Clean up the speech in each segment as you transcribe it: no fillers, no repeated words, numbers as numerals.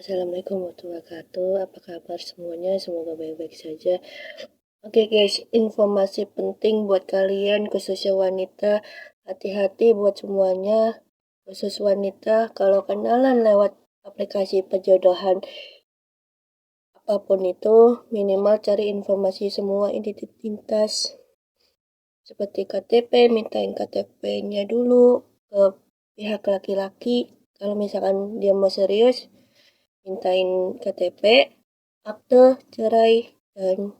Assalamualaikum warahmatullahi wabarakatuh. Apa kabar semuanya? Semoga baik-baik saja. Oke guys, informasi penting buat kalian khususnya wanita. Hati-hati buat semuanya, khusus wanita kalau kenalan lewat aplikasi perjodohan apapun itu, minimal cari informasi semua identitas seperti KTP, mintain KTP-nya dulu ke pihak laki-laki. Kalau misalkan dia mau serius, mintain KTP, akte cerai, dan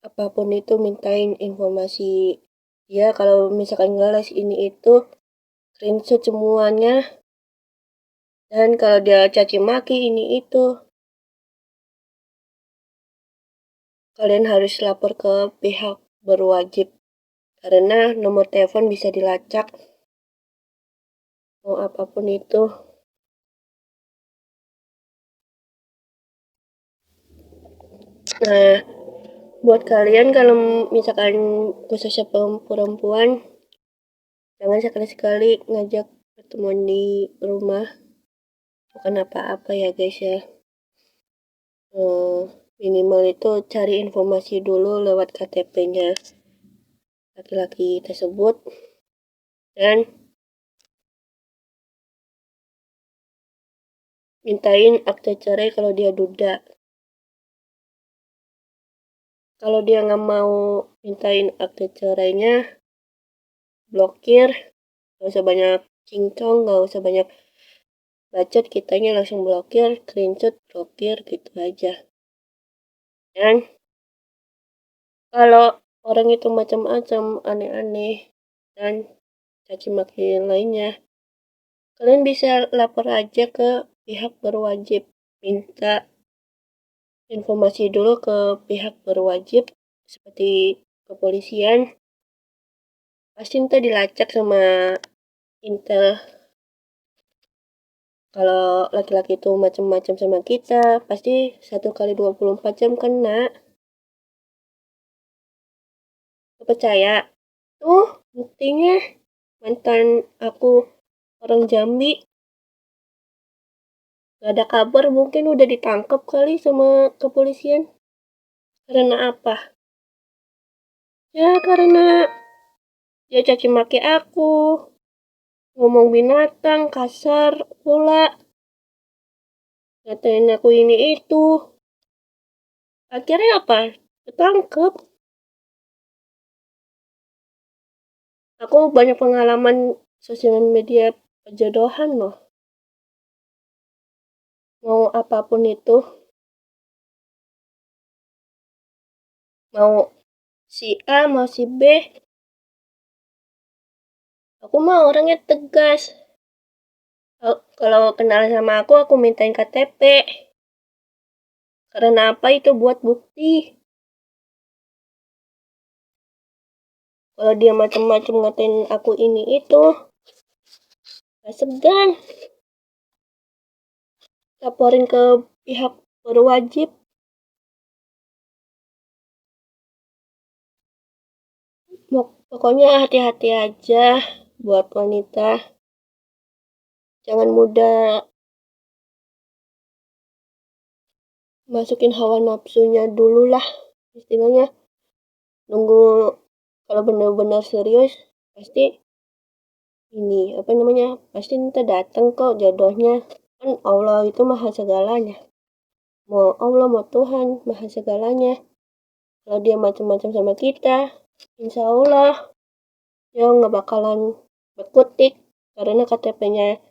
apapun itu mintain informasi dia. Kalau misalkan ngeles ini itu, screenshot semuanya. Dan kalau dia caci maki ini itu, kalian harus lapor ke pihak berwajib karena nomor telepon bisa dilacak. Mau apapun itu. Nah, buat kalian kalau misalkan khususnya perempuan, jangan sekali-sekali ngajak pertemuan di rumah. Bukan apa-apa ya guys ya. Minimal itu cari informasi dulu lewat KTP-nya laki-laki tersebut. Dan mintain akte cerai kalau dia duda. Kalau dia nggak mau mintain akte cerainya, blokir. Gak usah banyak cincong, gak usah banyak bacot, kitanya langsung blokir, screenshot, blokir, gitu aja. Dan kalau orang itu macam-macam, aneh-aneh, dan caci maki lainnya, kalian bisa lapor aja ke pihak berwajib. Minta informasi dulu ke pihak berwajib, seperti kepolisian. Pasti ntar dilacak sama Intel. Kalau laki-laki itu macam-macam sama kita, pasti 1 kali 24 jam kena. Percaya? Tuh, buktinya mantan aku orang Jambi. Gak ada kabar, mungkin udah ditangkap kali sama kepolisian. Karena apa? Ya karena dia caci maki aku, ngomong binatang, kasar pula, ngatain aku ini itu. Akhirnya apa? Ketangkep. Aku banyak pengalaman sosial media perjodohan loh. Mau apapun itu, mau si A, mau si B, aku mah orangnya tegas. Kalau kenal sama aku mintain KTP. Karena apa? Itu buat bukti. Kalau dia macam-macam ngatain aku ini itu, gak segan. Laporin ke pihak berwajib. Pokoknya hati-hati aja buat wanita. Jangan mudah masukin hawa nafsunya dulu lah. Istilahnya nunggu kalau benar-benar serius pasti ini pasti nanti datang kok jodohnya. Kan Allah itu maha segalanya. Mau Allah mau Tuhan maha segalanya. Kalau dia macam-macam sama kita, insya Allah dia nggak bakalan berkutik karena KTP-nya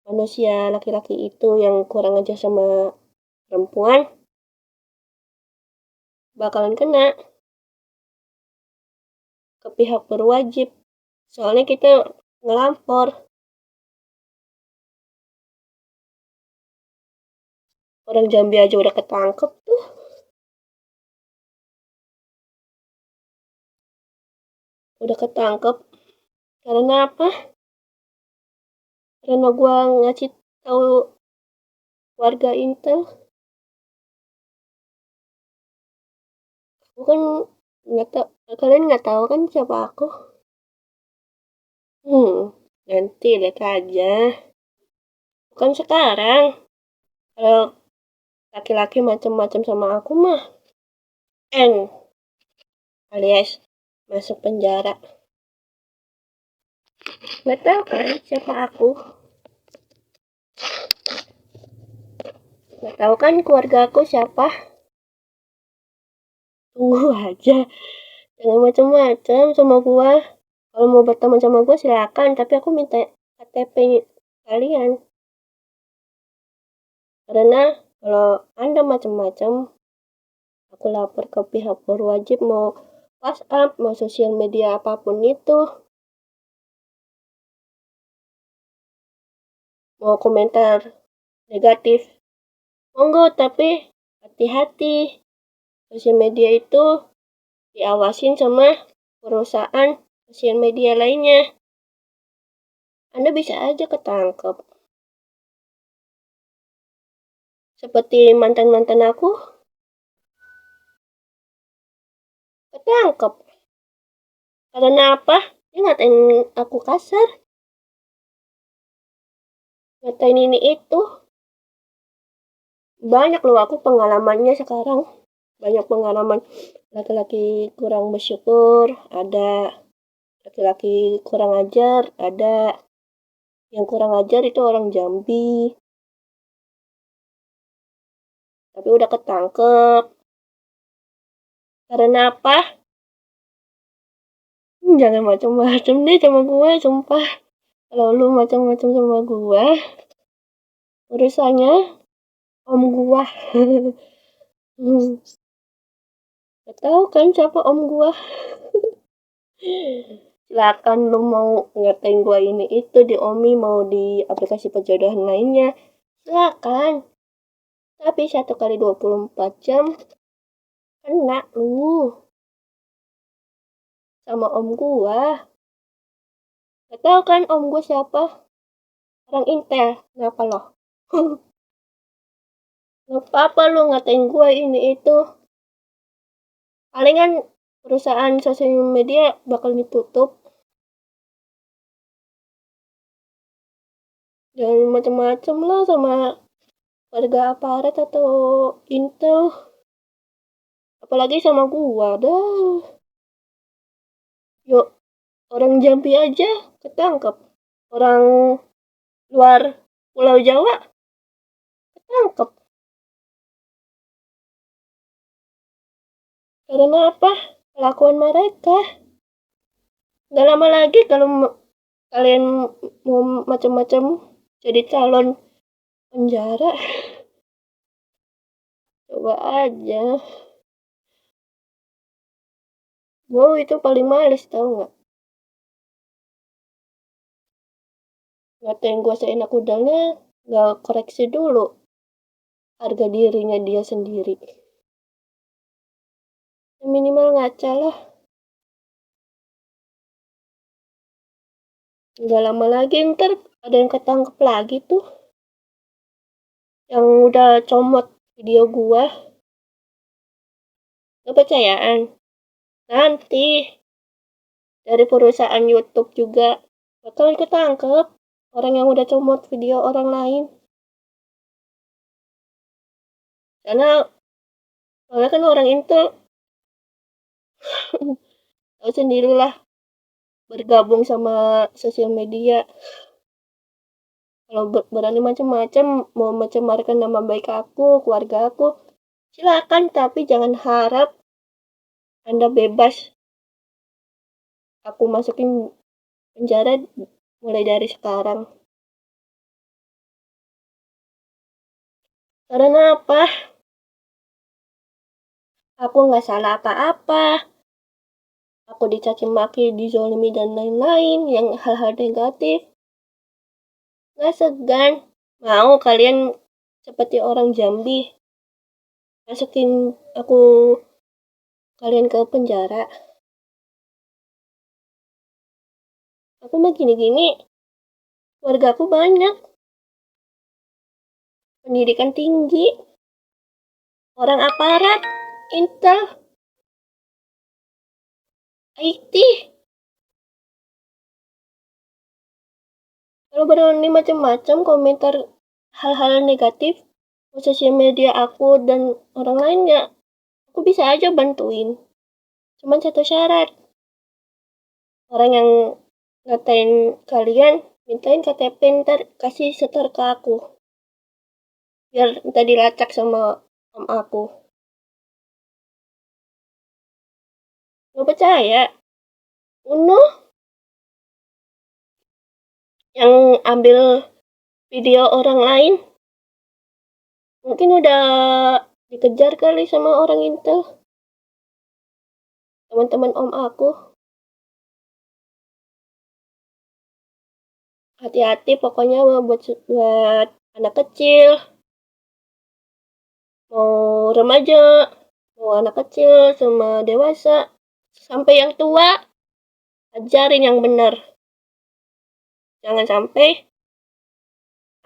manusia laki-laki itu yang kurang aja sama perempuan bakalan kena ke pihak berwajib. Soalnya kita ngelampor. Orang Jambi aja udah ketangkep tuh. Udah ketangkep. Karena apa? Karena gua ngasih tahu warga Intel. Aku kan nggak tahu, kalian nggak tahu kan siapa aku. Nanti lihat aja. Bukan sekarang. Kalau laki-laki macam-macam sama aku mah, N alias masuk penjara. Nggak tahu kan siapa aku? Nggak tahu kan keluarga aku siapa? Tunggu aja, jangan macam-macam sama gua. Kalau mau berteman sama gua silakan, tapi aku minta KTP kalian. Karena kalau Anda macam-macam, aku lapor ke pihak berwajib, mau WhatsApp, mau sosial media apapun itu, mau komentar negatif, monggo, tapi hati-hati. Sosial media itu diawasin sama perusahaan sosial media lainnya. Anda bisa aja ketangkep. Seperti mantan-mantan aku, ketangkep. Karena apa? Dia ngatain aku kasar. Ngatain ini itu. Banyak loh aku pengalamannya sekarang. Banyak pengalaman laki-laki kurang bersyukur, ada laki-laki kurang ajar, ada yang kurang ajar itu orang Jambi. Tapi udah ketangkep. Karena apa? Jangan macam-macam deh sama gue, sumpah. Kalau lu macam-macam sama gue, urusannya om gua. Gak tahu kan siapa om gua. Silakan lu mau ngatain gua ini itu di Omi, mau di aplikasi perjodohan lainnya, silakan. Tapi 1 kali 24 jam kena lu sama om gua. Gak tahu kan om gua siapa? Orang Intel. Kenapa loh? Gak apa-apa lu ngatain gua ini itu. Palingan perusahaan sosial media bakal ditutup. Jangan macam-macam lah sama warga aparat atau Intel. Apalagi sama gua dah. Yuk, orang Jambi aja ketangkep. Orang luar Pulau Jawa ketangkep. Karena apa? Kelakuan mereka. Gak lama lagi kalau kalian mau macam-macam jadi calon penjara, coba aja. Wow, itu paling males tau nggak? Ngatain gue seenak udahnya, nggak koreksi dulu harga dirinya dia sendiri. Minimal ngaca lah. Nggak lama lagi ntar ada yang ketangkep lagi tuh, yang udah comot video gua. Gak percayaan? Nanti dari perusahaan YouTube juga bakal ketangkep orang yang udah comot video orang lain. Soalnya kan orang itu tahu sendirilah, bergabung sama sosial media. Kalau berani macam-macam, mau mencemarkan nama baik aku, keluarga aku, silakan, tapi jangan harap Anda bebas. Aku masukin penjara mulai dari sekarang. Karena apa? Aku nggak salah apa-apa. Aku dicaci maki, dizolimi, dan lain-lain yang hal-hal negatif. Nggak segan. Mau kalian seperti orang Jambi, masukin aku kalian ke penjara. Aku mah gini-gini, keluarga aku banyak, pendidikan tinggi, orang aparat, Intel, IT. Kalau berani macam-macam komentar hal-hal negatif, sosial media aku dan orang lain ya, aku bisa aja bantuin. Cuman satu syarat, orang yang ngatain kalian mintain KTP ntar kasih setor ke aku. Biar ntar dilacak sama om aku. Nggak percaya? Uno yang ambil video orang lain mungkin udah dikejar kali sama orang Intel, teman-teman om aku. Hati-hati pokoknya buat anak kecil, mau remaja, mau anak kecil sama dewasa, sampai yang tua, ajarin yang benar. Jangan sampai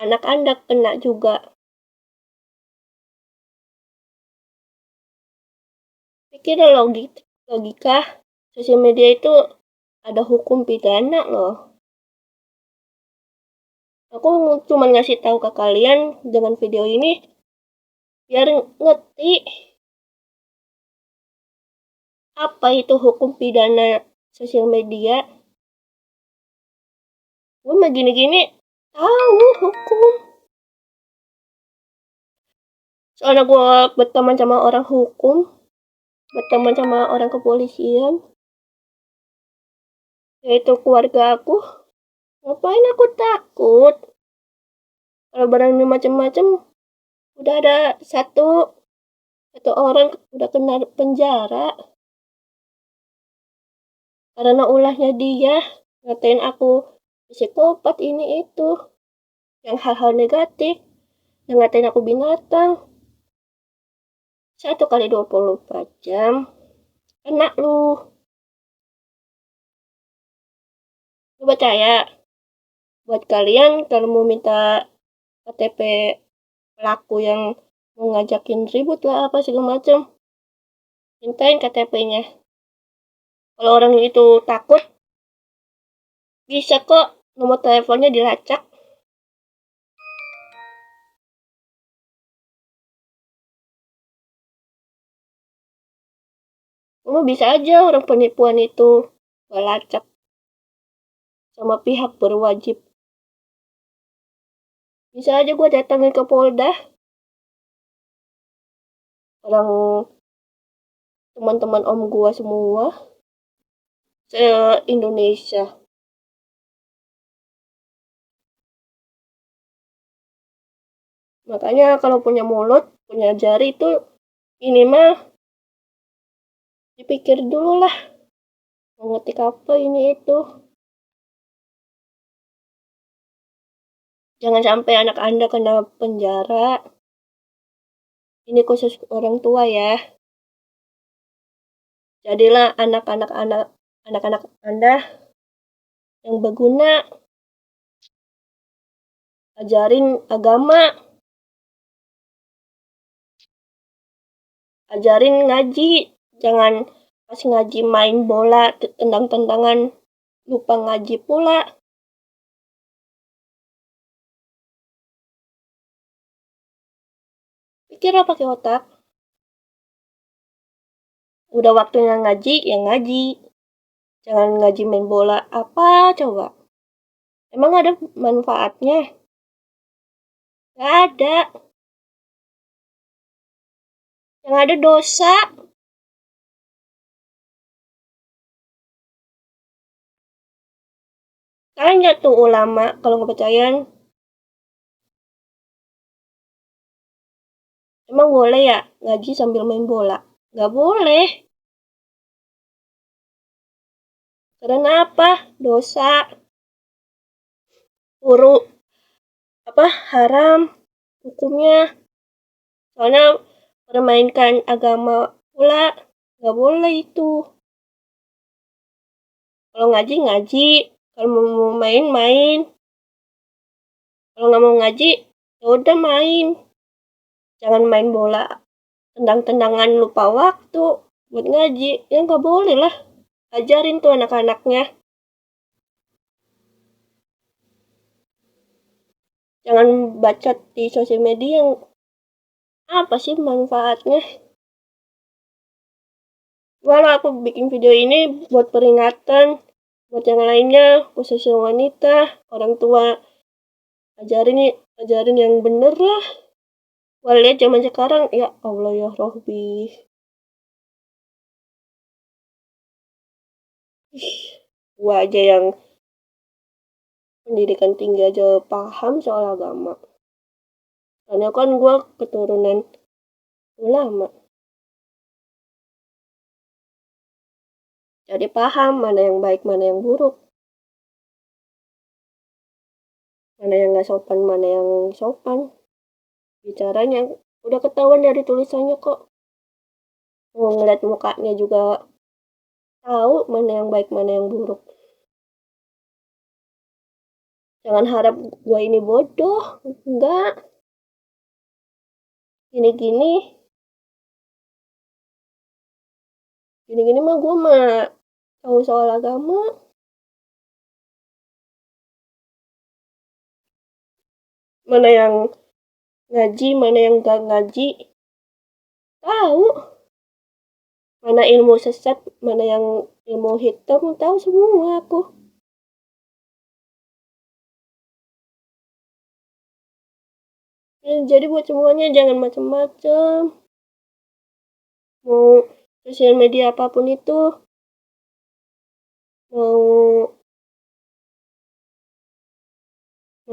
anak Anda kena juga. Pikir logika, sosial media itu ada hukum pidana loh. Aku cuma ngasih tahu ke kalian dengan video ini biar ngerti apa itu hukum pidana sosial media. Gue mah gini-gini tahu hukum. Soalnya gue berteman sama orang hukum, berteman sama orang kepolisian, yaitu keluarga aku. Ngapain aku takut? Kalau berani macam-macam, udah ada satu orang udah kena penjara karena ulahnya dia ngatain aku psikopat ini itu, yang hal-hal negatif, yang ngatain aku binatang. 1 kali 24 jam kena lu. Lu percaya? Buat kalian kalau mau minta KTP pelaku yang mau ngajakin ribut lah apa segala macam, mintain KTP-nya. Kalau orang itu takut, bisa kok nomor teleponnya dilacak. Kamu bisa aja orang penipuan itu melacak sama pihak berwajib. Bisa aja gue datangin ke Polda. Orang teman-teman om gue semua se-Indonesia. Makanya kalau punya mulut, punya jari itu minimal dipikir dulu lah. Mau ngetik apa ini itu. Jangan sampai anak Anda kena penjara. Ini khusus orang tua ya. Jadilah anak-anak Anda yang berguna. Ajarin agama. Ajarin ngaji. Jangan pas ngaji main bola, tendang-tendangan, lupa ngaji pula. Pikirlah pakai otak. Udah waktunya ngaji, ya ngaji. Jangan ngaji main bola. Apa coba? Emang ada manfaatnya? Gak ada. Yang ada dosa. Tanya tuh ulama kalau nggak percaya. Emang boleh ya ngaji sambil main bola? Nggak boleh. Karena apa? Dosa. Buruk. Haram. Hukumnya. Soalnya permainkan agama pula. Nggak boleh itu. Kalau ngaji, ngaji. Kalau mau main, main. Kalau nggak mau ngaji, ya udah main. Jangan main bola, tendang-tendangan lupa waktu buat ngaji. Ya nggak boleh lah. Ajarin tuh anak-anaknya. Jangan baca di sosial media yang Apa sih manfaatnya? Walau aku bikin video ini buat peringatan buat yang lainnya, khususnya wanita, orang tua, ajarin yang bener lah. Wah, lihat zaman sekarang, ya Allah ya Rohbi. Gua aja yang pendidikan tinggi aja paham soal agama. Karena kan gue keturunan ulama. Jadi paham mana yang baik, mana yang buruk. Mana yang gak sopan, mana yang sopan. Bicaranya udah ketahuan dari tulisannya kok. Mau ngeliat mukanya juga tahu mana yang baik, mana yang buruk. Jangan harap gue ini bodoh. Enggak. Gini-gini. Gini-gini mah gue mah tahu soal agama. Mana yang ngaji, mana yang gak ngaji. Tahu. Mana ilmu sesat, mana yang ilmu hitam, tahu semua aku. Jadi buat semuanya jangan macam-macam. Mau sosial media apapun itu, mau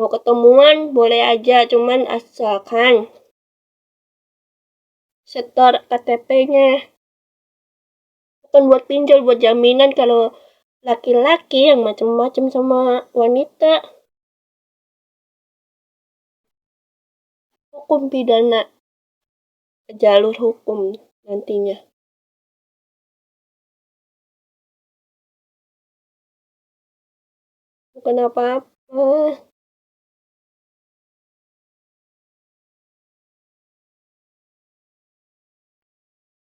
ketemuan boleh aja, cuman asalkan setor KTP-nya. Bukan buat pinjol, buat jaminan kalau laki-laki yang macam-macam sama wanita. Hukum pidana, jalur hukum nantinya. Bukan apa-apa.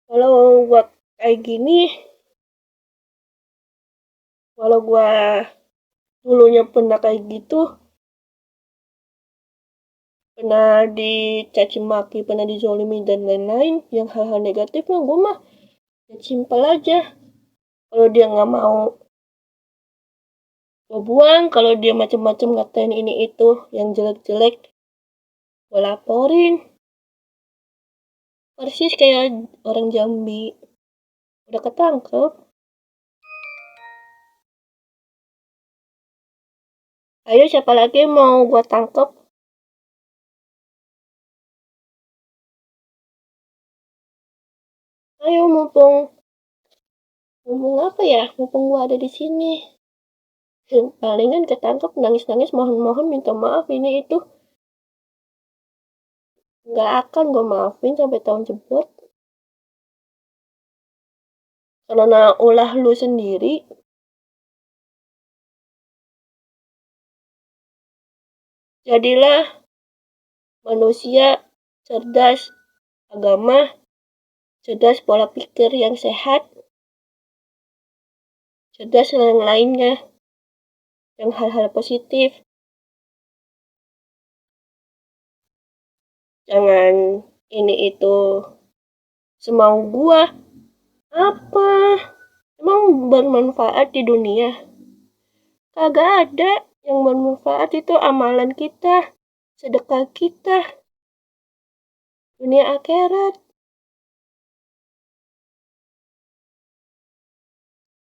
Kalau buat kayak gini, kalau gua dulunya pernah kayak gitu, pernah dicaci maki, pernah dizolimi dan lain-lain, yang hal-hal negatif mah gue mah ya simpel aja. Kalau dia nggak mau, gue buang. Kalau dia macam-macam ngatain ini itu yang jelek-jelek, gue laporin. Persis kayak orang Jambi udah ketangkep. Ayo siapa lagi mau gue tangkep? Ayo mumpung apa ya? Mumpung gue ada di sini. Palingan ketangkep nangis-nangis mohon-mohon minta maaf ini itu. Nggak akan gue maafin sampai tahun jebot. Karena ulah lu sendiri. Jadilah manusia cerdas agama, cerdas pola pikir yang sehat, cerdas yang lainnya, yang hal-hal positif. Jangan ini itu semau gua. Apa? Emang bermanfaat di dunia? Kagak ada. Yang bermanfaat itu amalan kita, sedekah kita, dunia akhirat.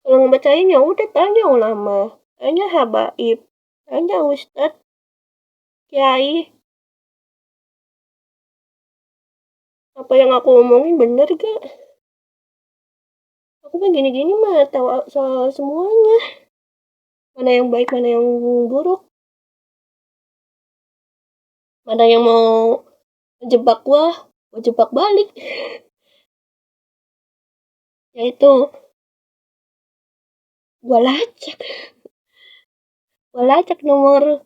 Kalau ngebacain ya udah tanya ulama, tanya habaib, tanya ustadz, kiai. Apa yang aku omongin bener gak? Aku kan gini-gini mah tahu soal semuanya. Mana yang baik, mana yang buruk. Mana yang mau jebak gua jebak balik. Yaitu gua lacak. Gua lacak nomor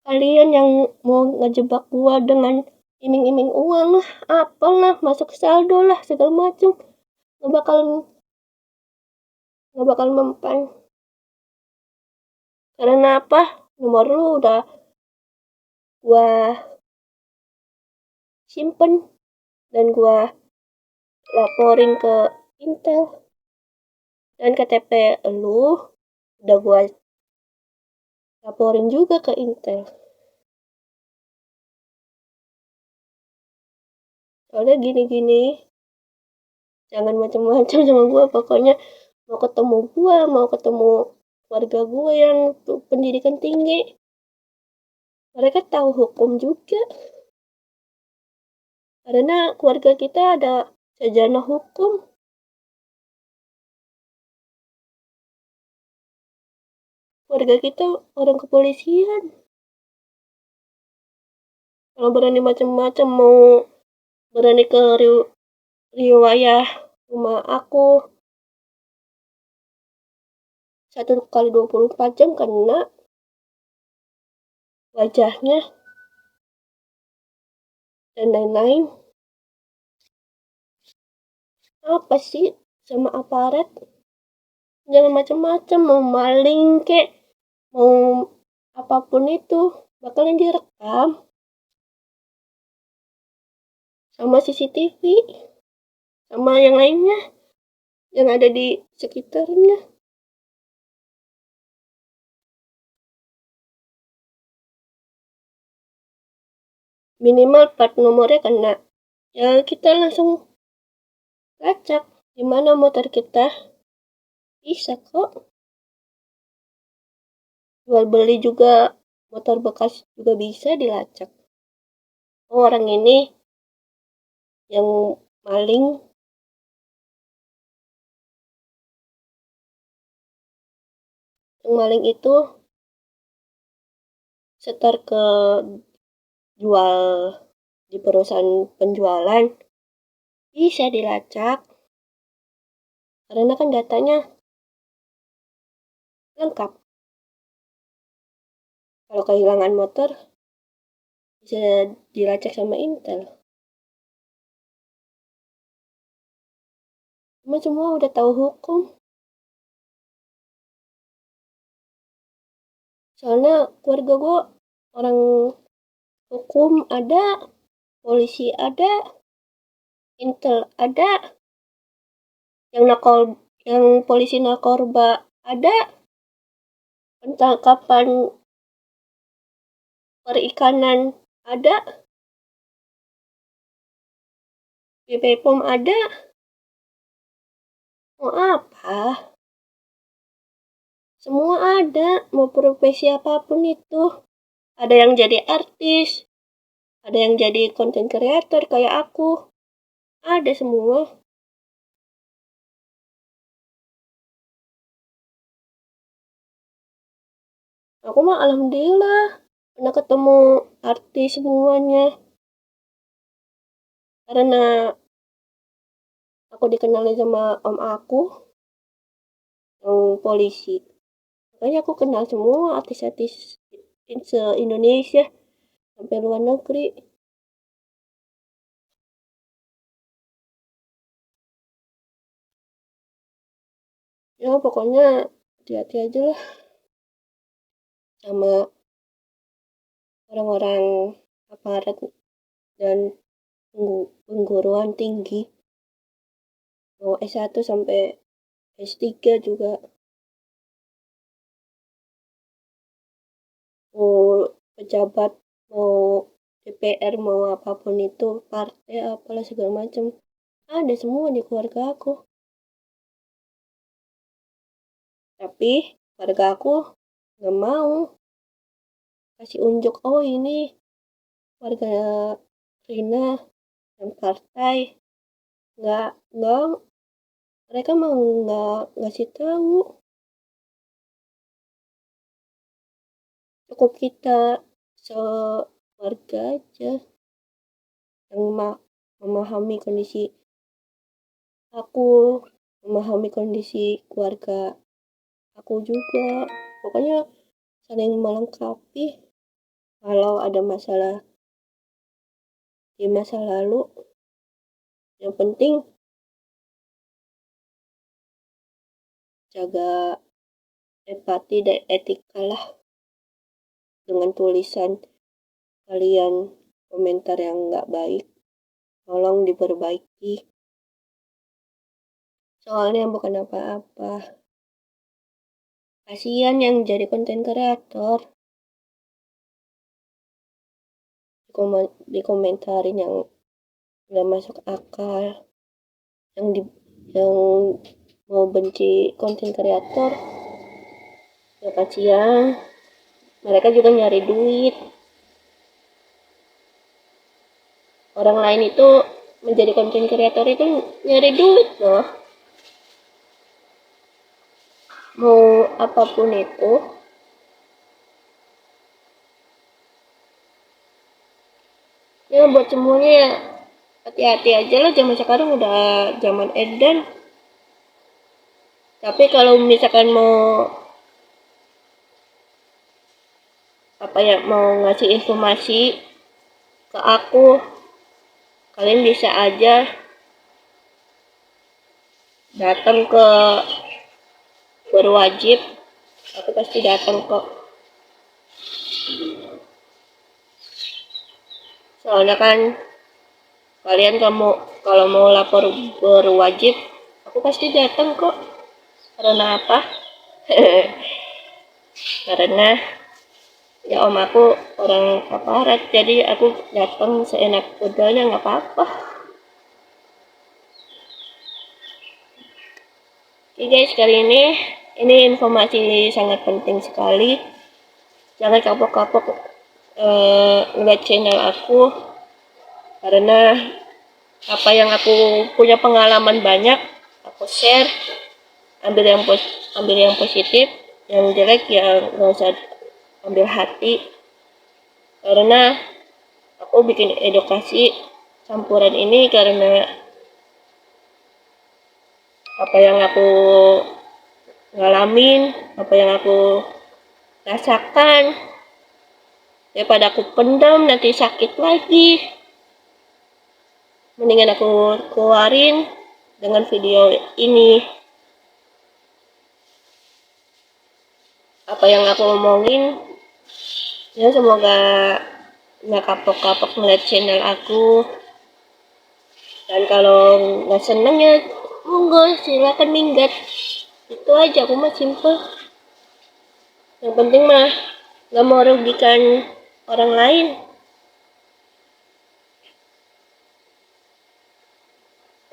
kalian yang mau ngejebak gua dengan iming-iming uang lah, apalah, masuk saldo lah, segala macam. Nggak bakal mempan. Karena apa? Nomor lu udah gua simpen dan gua laporin ke Intel, dan KTP lu udah gua laporin juga ke Intel. Soalnya gini-gini, jangan macam-macam sama gua, pokoknya mau ketemu warga gua yang pendidikan tinggi. Mereka tahu hukum juga, karena keluarga kita ada sarjana hukum. Keluarga kita orang kepolisian. Kalau berani macam-macam, mau berani ke riwayah rumah aku 1 kali 24 jam kena wajahnya dan lain-lain. Apa sih sama aparat? Jangan macam-macam, mau maling kek, mau apapun itu bakalan direkam sama CCTV sama yang lainnya yang ada di sekitarnya. Minimal plat nomornya kena, ya kita langsung lacak di mana motor kita. Bisa kok jual beli juga, motor bekas juga bisa dilacak. Oh, orang ini yang maling, itu setor ke jual di perusahaan penjualan, bisa dilacak karena kan datanya lengkap. Kalau kehilangan motor bisa dilacak sama Intel. Cuma semua udah tahu hukum. Soalnya keluarga gue orang hukum ada, polisi ada, Intel ada, yang polisi narkoba ada, penangkapan perikanan ada, BPOM ada. Mau apa? Semua ada, mau profesi apapun itu. Ada yang jadi artis, ada yang jadi content creator kayak aku. Ada semua. Aku mah alhamdulillah pernah ketemu artis semuanya. Karena aku dikenalin sama om aku yang polisi. Makanya aku kenal semua artis-artis se-Indonesia sampai luar negeri. Ya pokoknya hati-hati aja lah sama orang-orang aparat dan pengguruan tinggi. Mau S1 sampai S3 juga. Mau pejabat, mau DPR, mau apapun itu, partai apalah segala macam, ada semua di keluarga aku. Tapi keluarga aku nggak mau kasih unjuk, oh ini warga Rina dan partai. Nggak, mereka mau nggak ngasih tahu. Cukup kita sewarga aja yang memahami kondisi aku, memahami kondisi keluarga aku juga. Pokoknya saling melengkapi. Kalau ada masalah di masa lalu, yang penting jaga empati dan etika lah. Dengan tulisan kalian komentar yang nggak baik, tolong diperbaiki. Soalnya bukan apa-apa. Kasihan yang jadi konten kreator. Dikomentarin yang nggak masuk akal. Yang mau benci konten kreator. Ya kasihan. Mereka juga nyari duit. Orang lain itu menjadi konten kreator itu nyari duit loh. Mau apapun itu, ya buat semuanya ya hati-hati aja lah, zaman sekarang udah zaman edan. Tapi kalau misalkan mau ngasih informasi ke aku, kalian bisa aja datang ke berwajib. Aku pasti datang kok. Soalnya kan kalian kalau mau lapor berwajib, aku pasti datang kok. Karena apa? Karena ya om aku orang aparat, jadi aku datang seenak udahnya, nggak apa-apa. Oke guys, kali ini informasi sangat penting sekali. Jangan kapok-kapok ngeliat channel aku, karena apa yang aku punya pengalaman banyak aku share. Ambil yang positif, yang jelek ya nggak usah ambil hati. Karena aku bikin edukasi campuran ini karena apa yang aku ngalamin, apa yang aku rasakan, daripada aku pendam nanti sakit lagi. Mendingan aku keluarin dengan video ini. Apa yang aku omongin ya semoga nggak kapok-kapok ngeliat channel aku. Dan kalau nggak seneng ya monggo silakan minggat. Itu aja, aku mah simple. Yang penting mah nggak mau rugikan orang lain.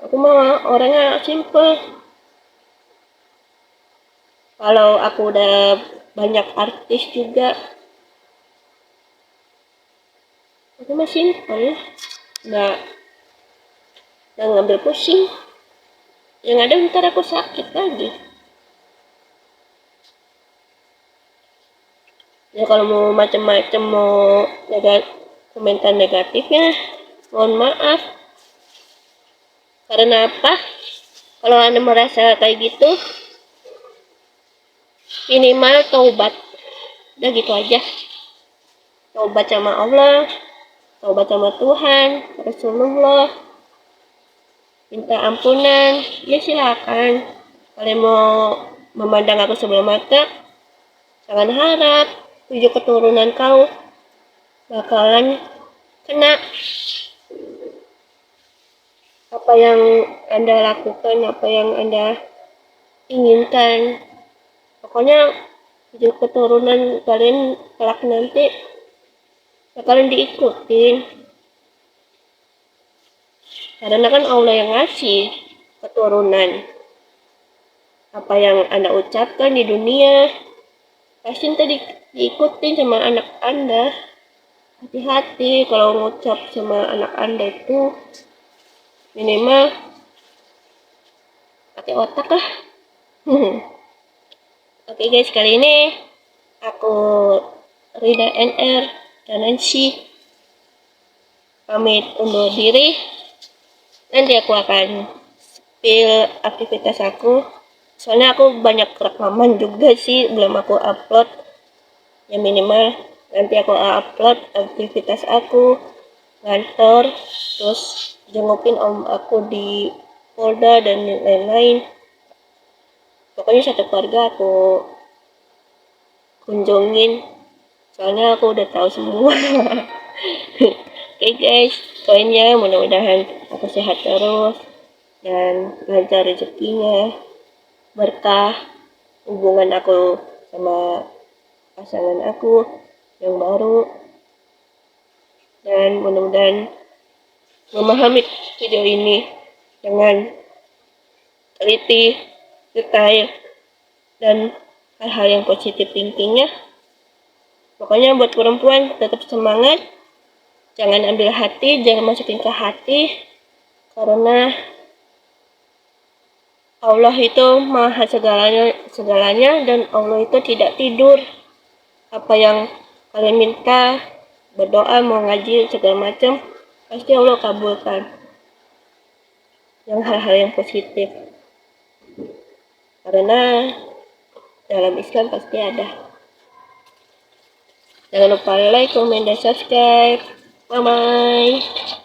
Aku mah orangnya simple. Kalau aku udah banyak artis juga, aku mah simple, nggak ngambil pusing. Yang ada ntar aku sakit lagi. Ya kalau mau macam-macam, mau komentar negatifnya, mohon maaf. Karena apa? Kalau Anda merasa kayak gitu, minimal taubat. Udah gitu aja. Taubat sama Allah, taubat sama Tuhan, Rasulullah, minta ampunan. Ya silakan. Kalian mau memandang aku sebelah mata, jangan harap 7 keturunan kau bakalan kena. Apa yang Anda lakukan, apa yang Anda inginkan, pokoknya 7 keturunan kalian kelak nanti bakalan diikutin. Karena kan Allah yang ngasih keturunan. Apa yang Anda ucapkan di dunia pasti nanti diikutin sama anak Anda. Hati-hati kalau ngucap sama anak Anda itu, minimal pakai otak lah. Oke guys, kali ini aku Rida NR dan Nancy pamit undur diri. Nanti aku akan spill aktivitas aku. Soalnya aku banyak rekaman juga sih, belum aku upload. Ya minimal nanti aku upload aktivitas aku ngantor, terus jengukin om aku di Polda dan lain-lain. Pokoknya satu keluarga aku kunjungin, soalnya aku udah tahu semua. Oke guys, poinnya mudah-mudahan aku sehat terus dan lancar rezekinya, berkah hubungan aku sama pasangan aku yang baru, dan mudah-mudahan memahami video ini dengan teliti, detail, dan hal-hal yang positif thinkingnya. Pokoknya buat perempuan tetap semangat, jangan ambil hati, jangan masukin ke hati, karena Allah itu maha segalanya dan Allah itu tidak tidur. Apa yang kalian minta, berdoa, mau ngaji, segala macam, pasti Allah kabulkan. Yang hal-hal yang positif. Karena dalam Islam pasti ada. Jangan lupa like, comment, dan subscribe. Bye-bye.